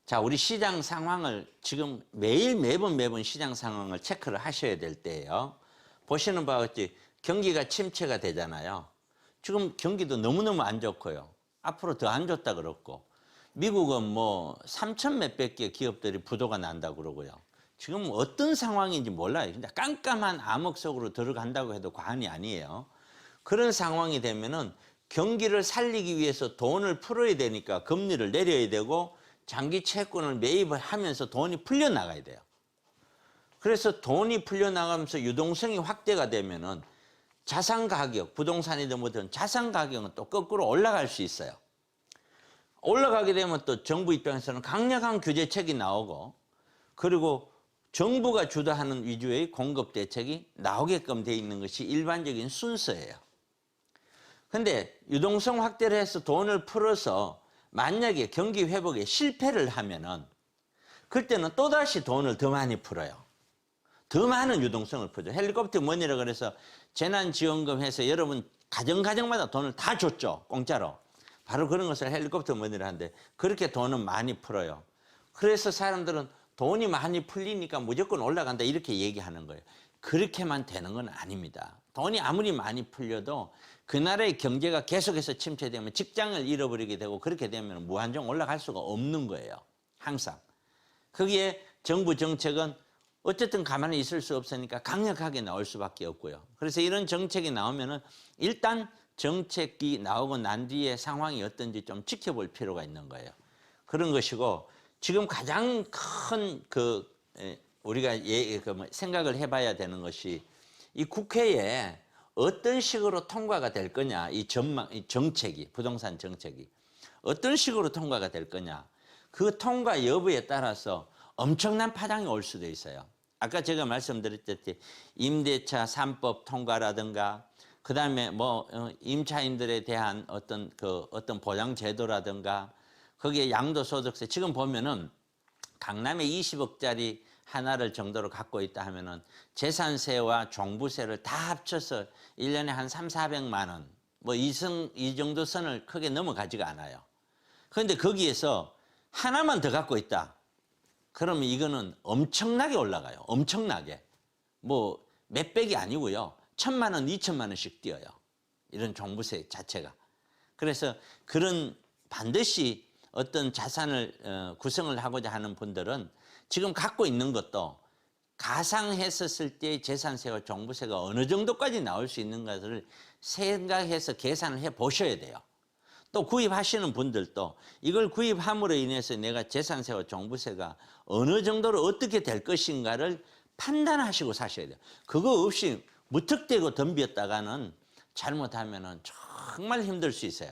자, 우리 시장 상황을 지금 매번 시장 상황을 체크를 하셔야 될 때예요. 보시는 바와 같이 경기가 침체가 되잖아요. 지금 경기도 너무너무 안 좋고요. 앞으로 더 안 좋다 그렇고, 미국은 뭐 3천 몇백 개 기업들이 부도가 난다고 그러고요. 지금 어떤 상황인지 몰라요. 진짜 깜깜한 암흑 속으로 들어간다고 해도 과언이 아니에요. 그런 상황이 되면은 경기를 살리기 위해서 돈을 풀어야 되니까 금리를 내려야 되고, 장기 채권을 매입을 하면서 돈이 풀려나가야 돼요. 그래서 돈이 풀려나가면서 유동성이 확대가 되면은 자산 가격, 부동산이든 뭐든 자산 가격은 또 거꾸로 올라갈 수 있어요. 올라가게 되면 또 정부 입장에서는 강력한 규제책이 나오고, 그리고 정부가 주도하는 위주의 공급 대책이 나오게끔 돼 있는 것이 일반적인 순서예요. 근데 유동성 확대를 해서 돈을 풀어서 만약에 경기 회복에 실패를 하면은 그때는 또다시 돈을 더 많이 풀어요. 더 많은 유동성을 풀죠. 헬리콥터 머니라 그래서 재난지원금 해서 여러분 가정마다 돈을 다 줬죠. 공짜로. 바로 그런 것을 헬리콥터 머니라 하는데, 그렇게 돈은 많이 풀어요. 그래서 사람들은 돈이 많이 풀리니까 무조건 올라간다 이렇게 얘기하는 거예요. 그렇게만 되는 건 아닙니다. 돈이 아무리 많이 풀려도 그 나라의 경제가 계속해서 침체되면 직장을 잃어버리게 되고, 그렇게 되면 무한정 올라갈 수가 없는 거예요. 항상. 거기에 정부 정책은 어쨌든 가만히 있을 수 없으니까 강력하게 나올 수밖에 없고요. 그래서 이런 정책이 나오면은 일단 정책이 나오고 난 뒤에 상황이 어떤지 좀 지켜볼 필요가 있는 거예요. 그런 것이고, 지금 가장 큰 우리가 생각을 해봐야 되는 것이, 이 국회에 어떤 식으로 통과가 될 거냐, 이 정책이, 부동산 정책이 어떤 식으로 통과가 될 거냐, 그 통과 여부에 따라서 엄청난 파장이 올 수도 있어요. 아까 제가 말씀드렸듯이 임대차 3법 통과라든가, 그 다음에 임차인들에 대한 어떤 보장 제도라든가, 거기에 양도소득세, 지금 보면은 강남에 20억짜리 하나를 정도로 갖고 있다 하면은 재산세와 종부세를 다 합쳐서 1년에 한 300~400만 원, 이 정도 선을 크게 넘어가지가 않아요. 그런데 거기에서 하나만 더 갖고 있다. 그러면 이거는 엄청나게 올라가요. 엄청나게. 몇백이 아니고요. 1,000만 원, 2천만 원씩 뛰어요. 이런 종부세 자체가. 그래서 반드시 어떤 자산을 구성을 하고자 하는 분들은 지금 갖고 있는 것도 가상했었을 때 재산세와 종부세가 어느 정도까지 나올 수 있는 것을 생각해서 계산을 해 보셔야 돼요. 또 구입하시는 분들도 이걸 구입함으로 인해서 내가 재산세와 종부세가 어느 정도로 어떻게 될 것인가를 판단하시고 사셔야 돼요. 그거 없이 무턱대고 덤볐다가는 잘못하면은 정말 힘들 수 있어요.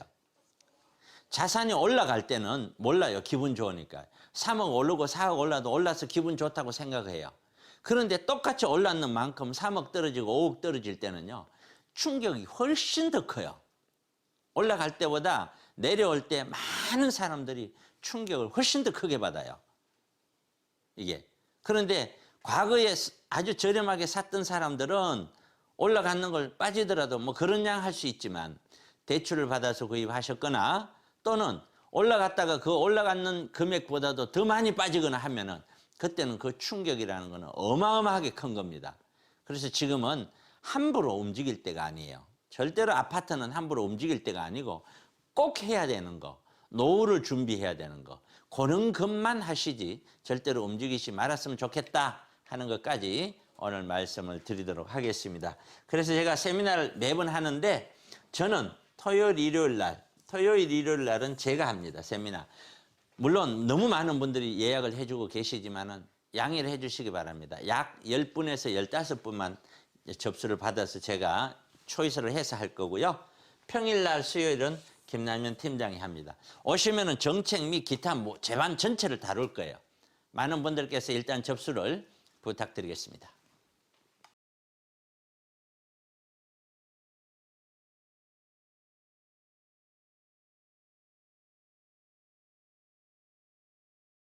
자산이 올라갈 때는 몰라요. 기분 좋으니까. 3억 오르고 4억 올라도 올라서 기분 좋다고 생각해요. 그런데 똑같이 올랐는 만큼 3억 떨어지고 5억 떨어질 때는요, 충격이 훨씬 더 커요. 올라갈 때보다 내려올 때 많은 사람들이 충격을 훨씬 더 크게 받아요. 이게. 그런데 과거에 아주 저렴하게 샀던 사람들은 올라가는 걸 빠지더라도 그런 양 할 수 있지만, 대출을 받아서 구입하셨거나 또는 올라갔다가 그 올라가는 금액보다도 더 많이 빠지거나 하면은 그때는 그 충격이라는 거는 어마어마하게 큰 겁니다. 그래서 지금은 함부로 움직일 때가 아니에요. 절대로 아파트는 함부로 움직일 때가 아니고 꼭 해야 되는 거, 노후를 준비해야 되는 거, 그런 것만 하시지 절대로 움직이지 말았으면 좋겠다 하는 것까지 오늘 말씀을 드리도록 하겠습니다. 그래서 제가 세미나를 매번 하는데, 저는 토요일, 일요일 날은 제가 합니다. 세미나. 물론 너무 많은 분들이 예약을 해주고 계시지만은 양해를 해주시기 바랍니다. 약 10분에서 15분만 접수를 받아서 제가 초이스를 해서 할 거고요. 평일날, 수요일은 김남현 팀장이 합니다. 오시면은 정책 및 기타 제반 전체를 다룰 거예요. 많은 분들께서 일단 접수를 부탁드리겠습니다.